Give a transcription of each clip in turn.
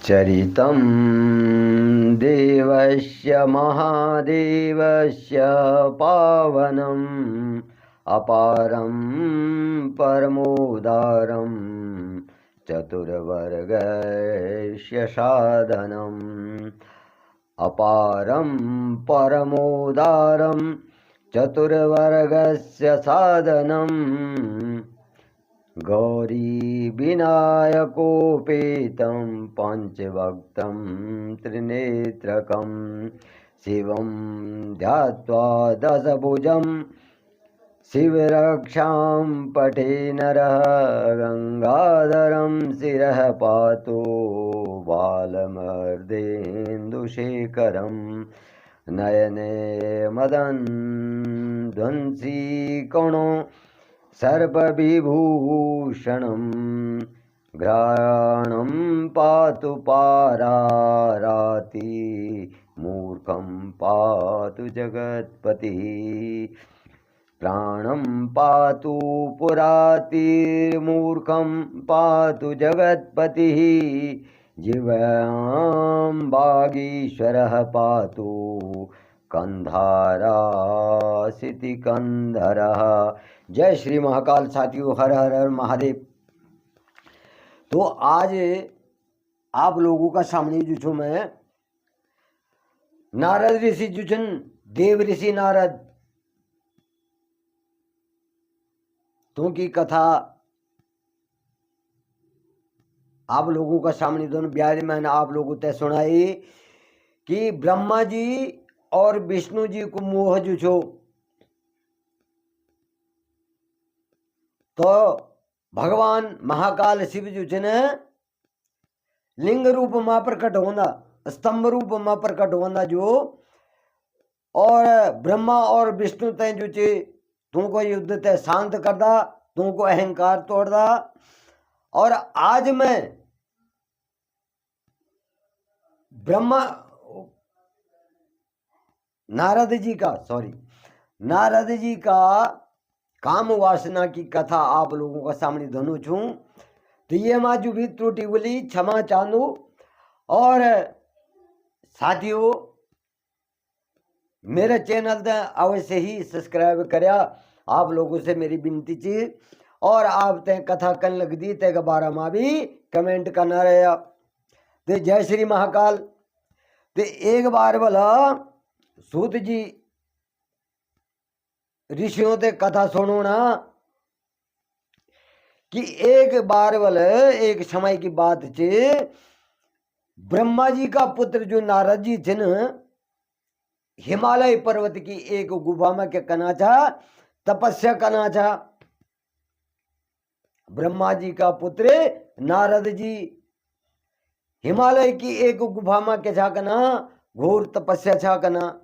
चरितं देवस्य महादेवस्य पावनम् अपारं परमोदारं चतुर्वर्गस्य साधनम् अपारं परमोदारं चतुर्वर्गस्य साधनम् गौरी विनायकोपेतं पंचभक्तं त्रिनेत्रकं शिवं ध्यात्वा दशभुजं शिवरक्षां पठे नरः गंगाधरं शिरः पातु बालमर्देन्दुशेखरं नयने मदनध्वंसी कोणो सर्वविभूषणं घ्राणं पातु पाराराति मूर्खं पातु जगत्पतिः प्राणं पातु पुरातिर्मूर्खं पातु जगत्पतिः जीवां वागीश्वरः पातु कंधारासिति कंधरः। जय श्री महाकाल। साथियों, हर हर हर महादेव। तो आज आप लोगों का सामने जो छू मैं नारद ऋषि जो छन, देव ऋषि नारद तो की कथा आप लोगों का सामने दोनों ब्याज मैंने आप लोगों तय सुनाई कि ब्रह्मा जी और विष्णु जी को मोह जो छो तो भगवान महाकाल शिव जो छे ने लिंग रूप में प्रकट होना, स्तंभ रूप में प्रकट होना जो, और ब्रह्मा और विष्णु तय जो छे तुमको युद्ध तय शांत कर दा, तुमको अहंकार तोड़ दा। और आज मैं ब्रह्मा नारद जी का काम वासना की कथा आप लोगों का सामने धनु छू। तो ये माँ जो भी त्रुटि बोली क्षमा चाहूँ। और साथियों, मेरे चैनल ने अवश्य ही सब्सक्राइब करया, आप लोगों से मेरी विनती थी। और आप ते कथा कन लग दी ते के बारे में भी कमेंट करना रहा। तो जय श्री महाकाल। तो एक बार बोला सूत जी ऋषियों ते कथा सुनो ना कि एक बार वाले एक समय की बात चे, ब्रह्मा जी का पुत्र जो नारद जी थे न, हिमालय पर्वत की एक गुफा में क्या करना था, तपस्या करना था। ब्रह्मा जी का पुत्र नारद जी हिमालय की एक गुफा में क्या करना, घोर तपस्या छा करना।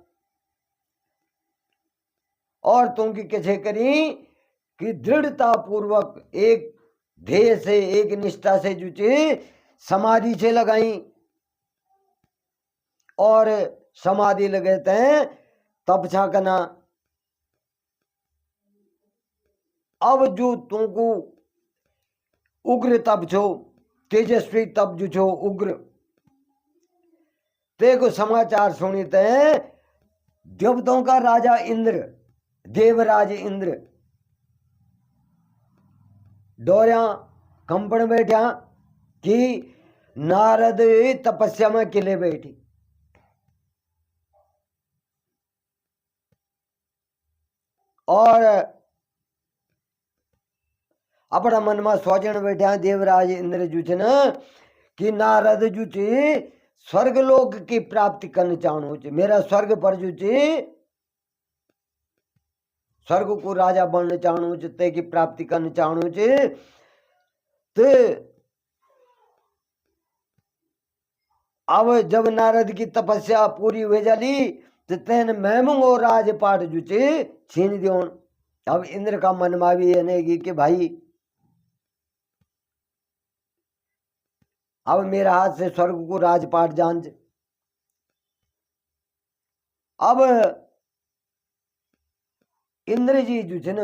और तुमकी कैसे करी कि दृढ़ता पूर्वक एक ध्येय से, एक निष्ठा से जुचे समाधि से लगाई। और समाधि लगाते हैं तप छा करना। अब जो तुमको उग्र तप छो, तेजस्वी तप जो छो उग्र, तेको समाचार सुनिते हैं देवताओं का राजा इंद्र, देवराज इंद्र डोरिया कंपन बैठा कि नारद तपस्या में किले बैठी। और अपना मन में सोचन बैठा देवराज इंद्र जो छे ना कि नारद जो छे स्वर्ग लोक की प्राप्ति करना चाहूँ छे, मेरा स्वर्ग पर जो छे स्वर्ग को राजा बनना चाहूँ छे, ते की प्राप्ति करना चाहूँ छे। तो अब जब नारद की तपस्या पूरी हो जाली तो तेन मैमो राजपाट जो छे छीन दियो। अब इंद्र का मन में भी है कि भाई अब मेरा हाथ से स्वर्ग को राजपाट जान। अब इंद्र जी जो छे न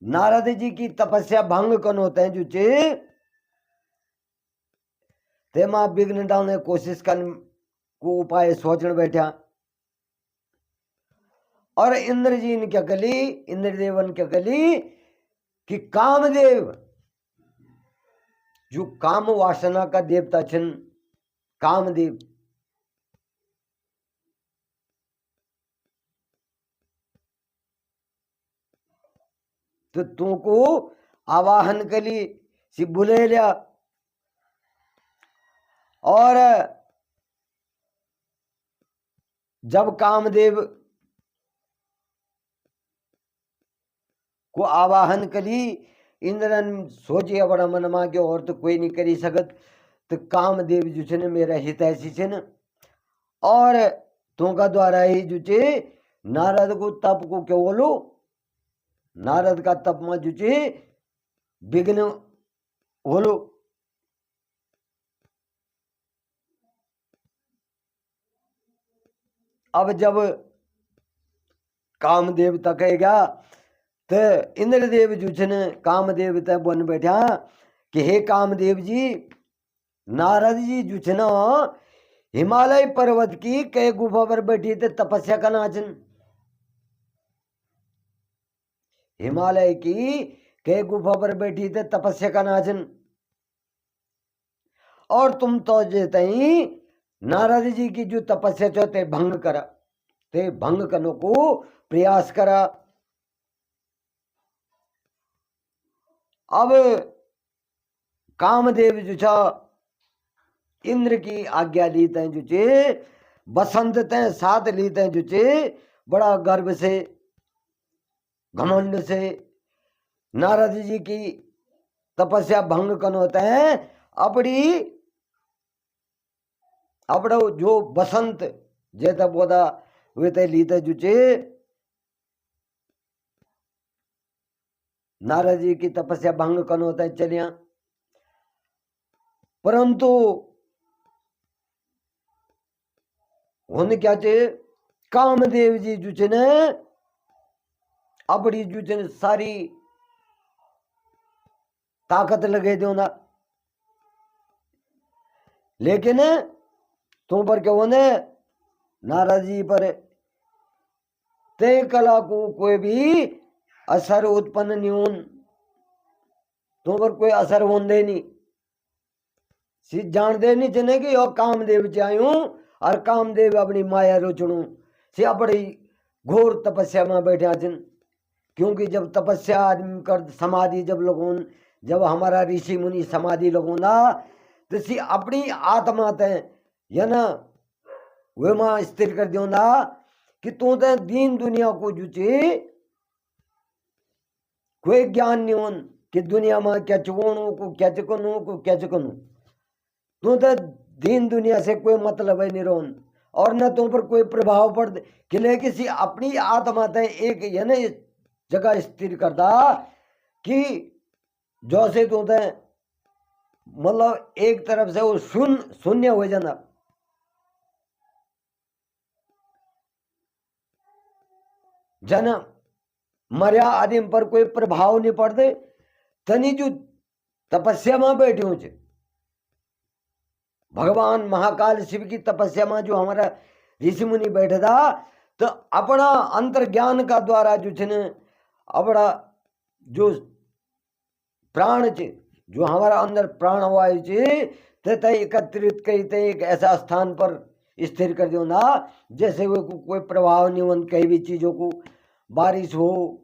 नारद जी की तपस्या भंग कन होते हैं जो छे ते मां विघ्न डालने कोशिश कर को उपाय सोचने बैठा। और इंद्र जी ने क्या कली, इंद्रदेवन क्या कली कि कामदेव जो काम वासना का देवता छन, कामदेव तो तुमको आवाहन कली सी बुले लिया। और जब कामदेव को आवाहन करी, इंद्रन सोचे बड़ा मन मा के और तो कोई नहीं करी सकत, तो कामदेव जो छे मेरा हितैषी छे न, और तुमका द्वारा ही जो छे नारद को तप को क्या बोलो, नारद का तप में जो छे विघ्न बोलो। अब जब कामदेव तक गया तो इंद्रदेव जो छे कामदेव तक बन बैठा कि हे कामदेव जी, नारद जी जो छे ना हिमालय पर्वत की कई गुफा पर बैठी थे तपस्या का नाचन, हिमालय की कई गुफा पर बैठी थे तपस्या का नाचन, और तुम तो जेते ही नारद जी की जो तपस्या चाहते भंग करा, ते भंग करने को प्रयास करा। अब कामदेव जो छा इंद्र की आज्ञा लीते जो चे, बसंत ते साथ लीते जो चे, बड़ा गर्व से घमंड से नारद जी की तपस्या भंग करने होते हैं। अपना जो बसंत जेता बोधा वे ते लीते जो चे, नारद जी की तपस्या भंग करने होता है चलिया। परंतु होने क्या चे, कामदेव जी जो चे ने अपनी जो चे सारी ताकत लगे दो ना, लेकिन तुम पर क्या होने नारद जी पर ते कला को कोई भी असर उत्पन्न नहीं होन, तुम पर कोई असर होने नहीं, सीध जान दे नहीं चने कि यो कामदेव चाहूं और कामदेव अपनी माया रोचणू से अपनी घोर तपस्या में बैठा चन। क्योंकि जब तपस्या आदमी कर समाधि जब लोगों, जब हमारा ऋषि मुनि समाधि लोगों ना, तो सी अपनी आत्मा ते या ना वे मां स्थिर कर दियो ना कि तू ते दीन दुनिया को जुचे कोई ज्ञान नहीं होन कि दुनिया में क्या चुकोणु को क्या चुकनु को क्या चुकनु, तू तो दीन दुनिया से कोई मतलब है नहीं रोन, और न तुम पर कोई प्रभाव पड़ किले किसी अपनी आत्मा ते एक यानी जगह स्थिर करता कि जो से तू ते मतलब एक तरफ से वो शून्य हो जाना। जन मर्या आदमी पर कोई प्रभाव नहीं पड़ते, तनी जो तपस्या में बैठे हो, भगवान महाकाल शिव की तपस्या में जो हमारा ऋषि मुनि बैठे था, तो अपना अंतर ज्ञान का द्वारा जो छे अपना जो प्राण चे, जो हमारा अंदर प्राणवायु चे, ते एकत्रित करते एक ऐसा स्थान पर स्थिर कर दो ना जैसे वो कोई प्रभाव नहीं होन, कई भी चीजों को बारिश हो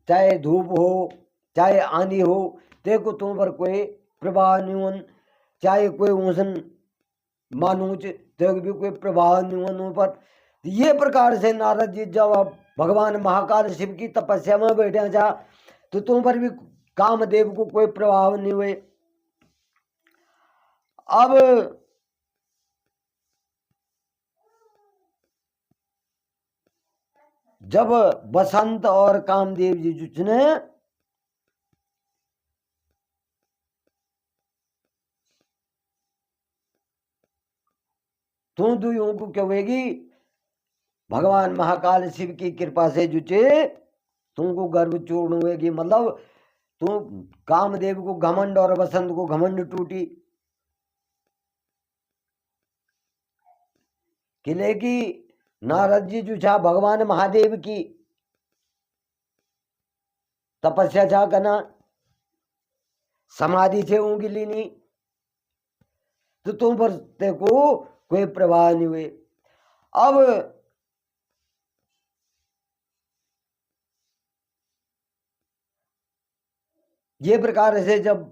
चाहे धूप हो चाहे आंधी हो, ते को तुम पर कोई प्रभाव नहीं होन, चाहे कोई ऊसन मानूच ते भी कोई प्रभाव नहीं होने पर। ये प्रकार से नारद जी जब भगवान महाकाल शिव की तपस्या में बैठे जा, तो तुम पर भी कामदेव को कोई प्रभाव नहीं हुए। अब जब बसंत और कामदेव जी जुचने तू दुयों को क्या होगी, भगवान महाकाल शिव की कृपा से जुचे तुमको गर्भ चूर्ण हुएगी, मतलब तू कामदेव को घमंड और बसंत को घमंड टूटी। किले की नारद जी जो छा भगवान महादेव की तपस्या छा करना, समाधि से ऊँगी लीनी, तो तुम पर ते को कोई प्रभाव नहीं हुए। अब ये प्रकार से जब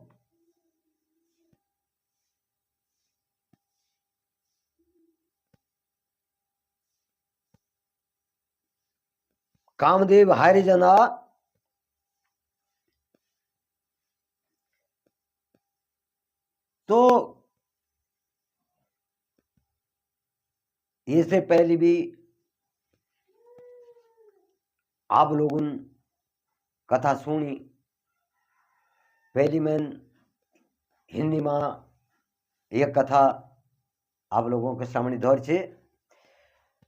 कामदेव हारे जना तो इससे पहले भी आप लोगों ने कथा सुनी। पहली मैं हिंदी में एक कथा आप लोगों के सामने दौर छे।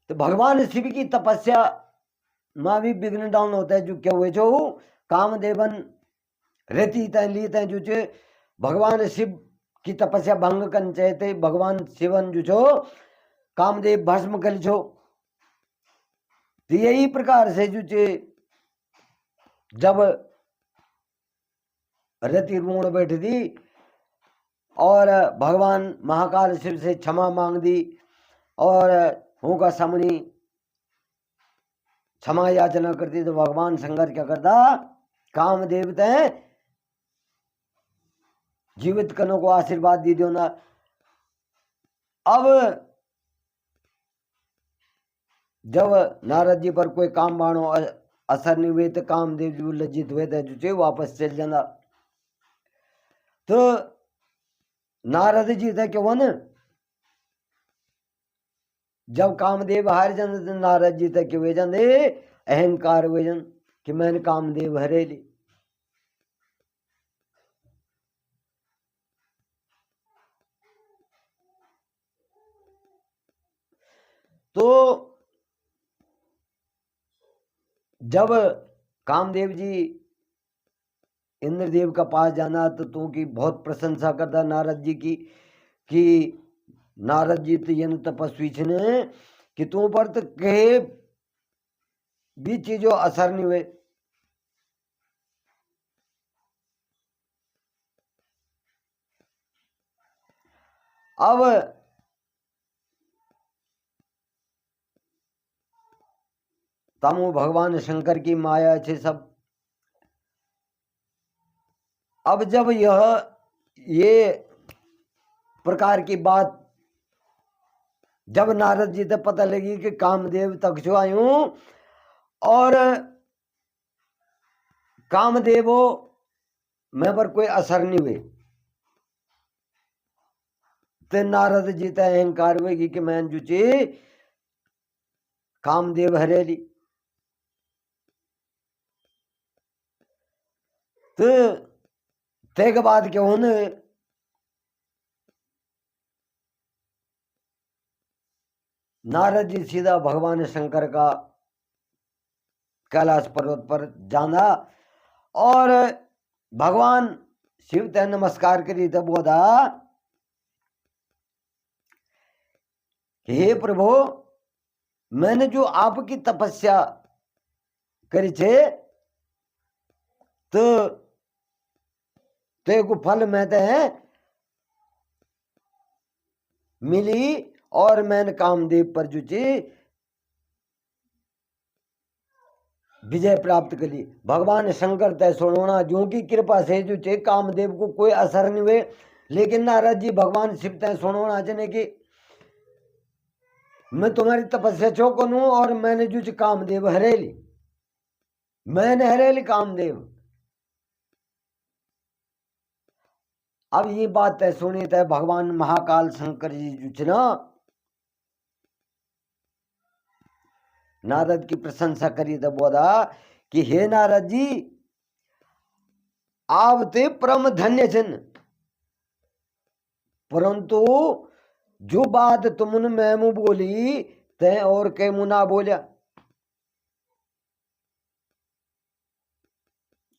तो भगवान शिव की तपस्या में भी विघ्न डाउन होता है। जो क्या हुए जो कामदेवन रहती तय ली तय जो छे भगवान शिव की तपस्या भंग कर चाहते भगवान शिवन जो छो कामदेव भस्म कर छो। तो यही प्रकार से जो छे जब रति रोण बैठ दी और भगवान महाकाल शिव से क्षमा मांग दी और उनका सामने क्षमा याचना करती, तो भगवान शंकर क्या करता, कामदेव तय जीवित कनो को आशीर्वाद दी दो ना। अब जब नारद जी पर कोई काम बाणो असर नहीं हुए तो कामदेव जी लज्जित हुए थे जो वापस चल जाना। तो नारद जी थे क्यों न जब कामदेव हार जाते तो नारद जी तक वे जाते अहंकार हुए जन कि मैंने कामदेव हरे ली। तो जब कामदेव जी इंद्रदेव का पास जाना तो तू की बहुत प्रशंसा करता नारद जी की कि नारद जी तो ये तपस्वी छे कि तू पर तो कहे भी चीजों असर नहीं हुए। अब तमो भगवान शंकर की माया छे सब। अब जब ये प्रकार की बात जब नारद जी तक पता लगी कि कामदेव तक जो आयु और कामदेवो मैं पर कोई असर नहीं हुए, तो नारद जी तक अहंकार हुएगी कि मैं जो चे कामदेव हरेली। तो ते के बाद क्या होने नारद जी सीधा भगवान शंकर का कैलाश पर्वत पर जाना और भगवान शिव ते नमस्कार करी तब बोधा हे प्रभु मैंने जो आपकी तपस्या करी छे तो ते को फल में ते मिली और मैंने कामदेव पर जो ची विजय प्राप्त करी। भगवान शंकर तय सुनोना जो की कृपा से जो चे कामदेव को कोई असर नहीं हुए, लेकिन नारद जी भगवान शिव तय सुनोना चने की मैं तुम्हारी तपस्या चो करूं और मैंने जो कामदेव हरेली, मैंने हरेली कामदेव। अब ये बात तय सुनी तय भगवान महाकाल शंकर जी जो ना नारद की प्रशंसा करी तो बोला कि हे नारद जी आप ते परम धन्य छन, परंतु जो बात तुमने मैमू बोली तय और के मुना बोलिया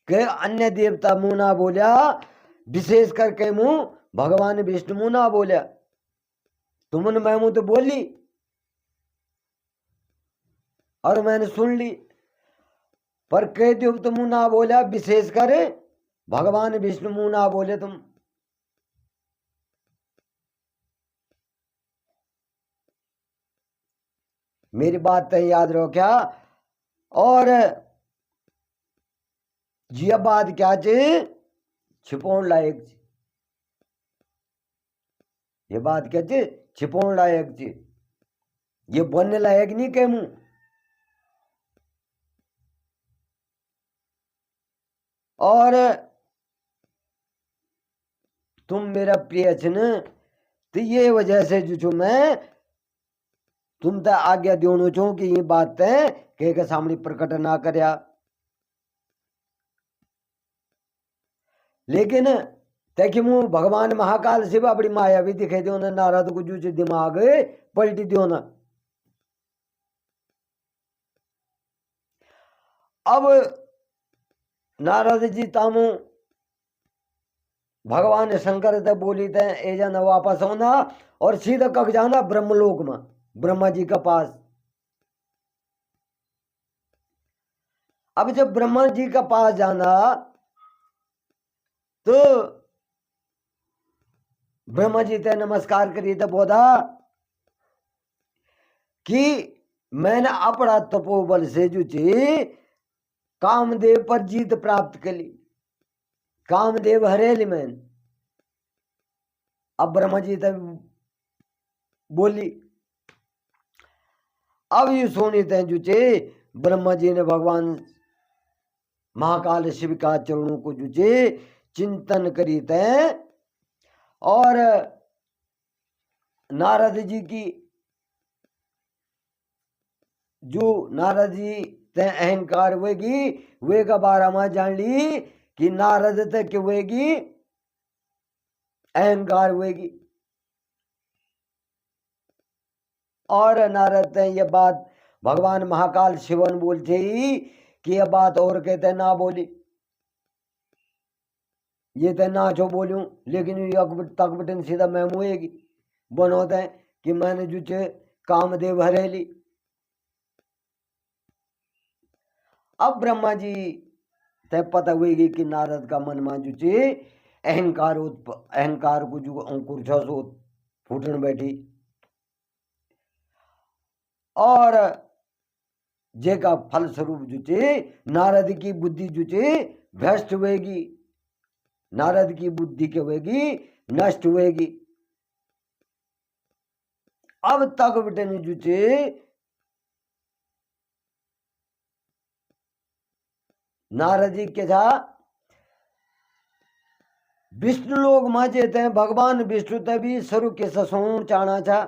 के अन्य देवता मुना बोलिया, विशेष करके मुंह भगवान विष्णु मुना बोलिया। तुमने मैमू तो बोली और मैंने सुन ली, पर कह दो तुम ना बोला, विशेष कर भगवान विष्णु मुंह ना बोले तुम। मेरी बात तो याद रहो क्या। और जी बात क्या चे, छिपोण लायक ची। ये बात क्या चे, छिपोण लायक ची, ये बनने लायक नहीं कह मुंह। और तुम मेरा प्रिय छन, तो ये वजह से जो छो मैं तुम तो आज्ञा देनो छो कि ये बात है कह के सामने प्रकट ना करया। लेकिन तैकि मुँह भगवान महाकाल शिव अपनी माया भी दिखाई दो ना, नारद को जो दिमाग पलटी दो ना। अब नारद जी तामू भगवान शंकर ते बोली थे ए जाना वापस होना और सीधा कब जाना ब्रह्मलोक में, ब्रह्मा जी के पास। अब जब ब्रह्मा जी के पास जाना तो ब्रह्मा जी ते नमस्कार करी तो बोधा कि मैंने अपना तपोबल से जो ची कामदेव पर जीत प्राप्त करी, कामदेव हरेली मैंने। अब ब्रह्मा जी तक बोली, अब ये सोनी थे जुचे ब्रह्मा जी ने भगवान महाकाल शिव का चरणों को जुचे चिंतन करी थे और नारद जी की जो नारद जी ते अहंकार वेगी वे का बारे में जान ली कि नारद तक वेगी अहंकार वेगी। और नारद ते ये बात भगवान महाकाल शिवन बोलते ही कि यह बात और कहते ना बोली, ये तो ना जो बोलूं, लेकिन तक बटन सीधा मैं मुएगी बनोते हैं कि मैंने जो कामदेव हरेली। अब ब्रह्मा जी ते पता हुई कि नारद का मन में जो अहंकार को जो अंकुर छ सो फूटन बैठी और जे का फल स्वरूप जो नारद की बुद्धि जो भ्रष्ट हुएगी, नारद की बुद्धि के होगी नष्ट हुएगी। अब तक बटन जो नारद जी के था विष्णु लोग माचे थे भगवान विष्णु ते भी स्वरूप के ससोण चाणा था।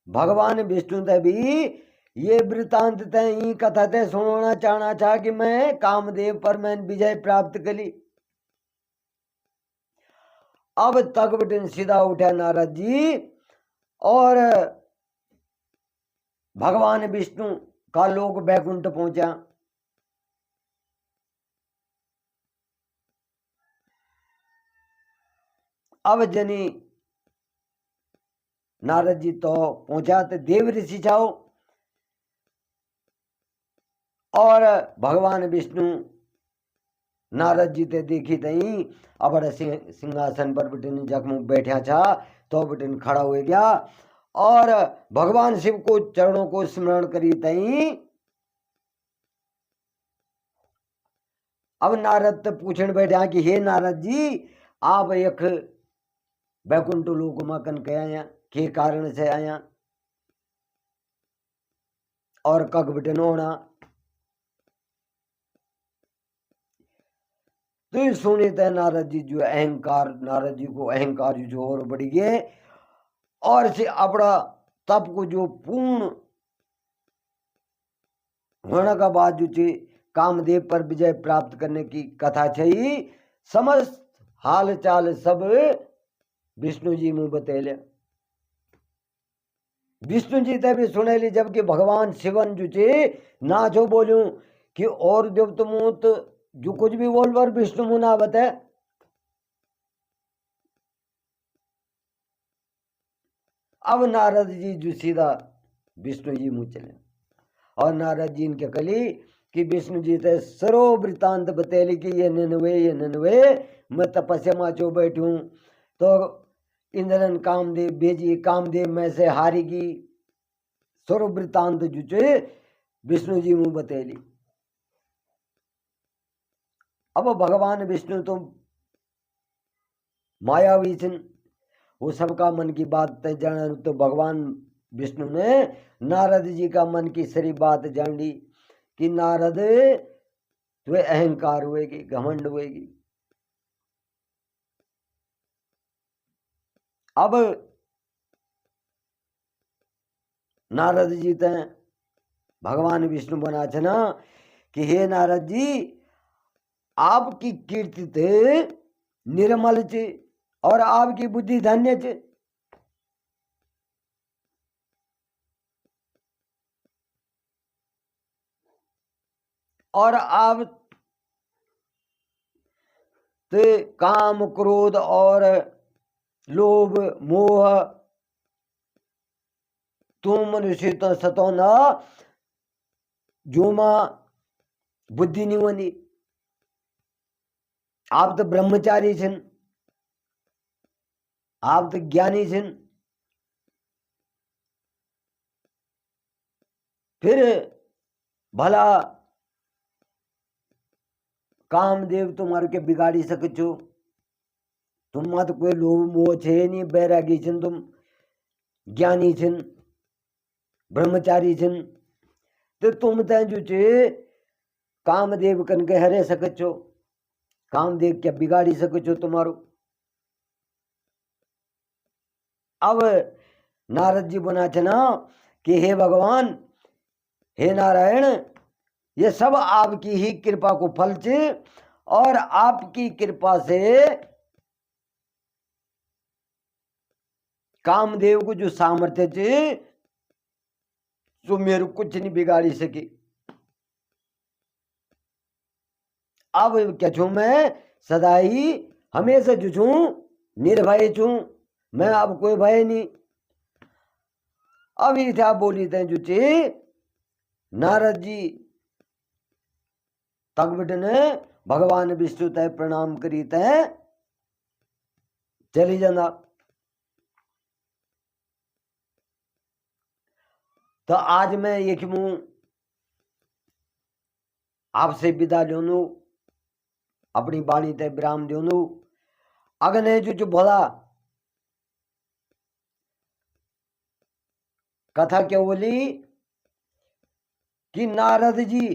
भगवान विष्णु ते भी ये वृतांत ते ही कथा ते सुनाना चाहना था कि मैं कामदेव पर मैं विजय प्राप्त करी। अब तक बटन सीधा उठा नारद जी और भगवान विष्णु का लोक बैकुंठ पहुंचा। अब जनी नारद जी तो पहुंचा तो देव ऋषि जाओ और भगवान विष्णु नारद जी ते देखी तई अब सिंहासन पर बिटिन जखमू बैठा था तो बिटिन खड़ा हो गया और भगवान शिव को चरणों को स्मरण करी तई। अब नारद तो पूछने बैठा कि हे नारद जी आप एक बैकुंठ लोक में कन के आया, के कारण से आया और कग बिटिन होना। तो सुने थे नारद जी जो अहंकार, नारद जी को अहंकार जो और बढ़ गए और से अपना तप को जो पूर्ण होने का बाद जो कामदेव पर विजय प्राप्त करने की कथा छई समस्त हाल चाल सब विष्णु जी मुँह बतेले। विष्णु जी ते भी सुनेली जबकि भगवान शिवन जो ना जो बोलूं कि और देव तुम जो कुछ भी बोल पर विष्णु मुँह ना बते। अब नारद जी जो सीधा विष्णु जी मुँह चले और नारद जी इनके कली कि विष्णु जी ते सरो वृतांत बतेली कि ये ननवे मैं तपस्या में जो बैठूं तो इंद्रन कामदेव भेजी कामदेव में से हारी की सरो वृतांत जुचे विष्णु जी मुँह बतेली। अब भगवान विष्णु तो मायावी छिन, वो सबका मन की बात तय जान। तो भगवान विष्णु ने नारद जी का मन की सारी बात जान ली कि नारद तुम्हें अहंकार हुएगी, घमंड हुएगी। अब नारद जी ते भगवान विष्णु बना छना कि हे नारद जी आपकी कीर्ति ते निर्मल चे और आपकी बुद्धि धन्य चे। और आप ते काम क्रोध और लोभ मोह तुम मनुष्य तो सतो ना जो मां बुद्धि नहीं होनी। आप तो ब्रह्मचारी छिन, आप तो ज्ञानी छिन। फिर भला कामदेव तुम्हारे के बिगाड़ी सके छो। तुम मत कोई लोभ मोह छे नहीं, बैरागी छिन, तुम ज्ञानी छिन, ब्रह्मचारी छिन। तो तुम ते जो चे कामदेव कन के हरे सके छो, कामदेव क्या बिगाड़ी सके छो तुम्हारो। अब नारद जी बना छना कि हे भगवान हे नारायण ये सब आपकी ही कृपा को फल छे और आपकी कृपा से कामदेव को जो सामर्थ्य छे जो मेरे कुछ नहीं बिगाड़ी सके। अब क्या छू मैं सदा ही हमेशा जो छू निर्भय छू, मैं अब कोई भय नहीं। अब इतना बोली थे जो चे नारद जी तकबट ने भगवान विष्णु तय प्रणाम करी तय चली जाना। तो आज मैं ये मुँह आपसे विदा ल्योनु, अपनी बाणी तय विराम द्योनु। अगने जो भोला कथा क्या बोली कि नारद जी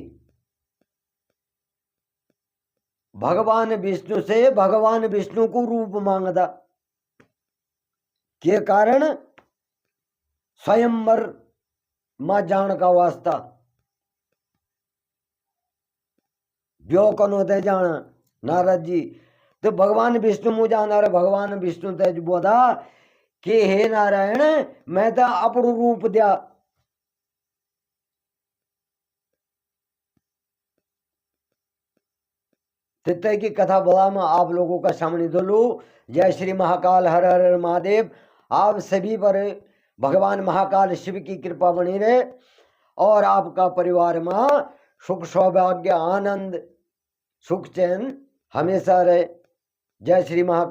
भगवान विष्णु से भगवान विष्णु को रूप मांगदा के कारण स्वयंवर मां जान का वास्ता ब्यो कनो ते जान नारद जी। तो भगवान विष्णु मुझ जाना रे भगवान विष्णु ते बोधा कि हे नारायण मैं तो अपनु रूप दिया। तितय की कथा बोला मैं आप लोगों का सामने दोलू। जय श्री महाकाल, हर हर महादेव। आप सभी पर भगवान महाकाल शिव की कृपा बनी रहे और आपका परिवार में सुख सौभाग्य आनंद सुख चैन हमेशा रहे। जय श्री महाकाल।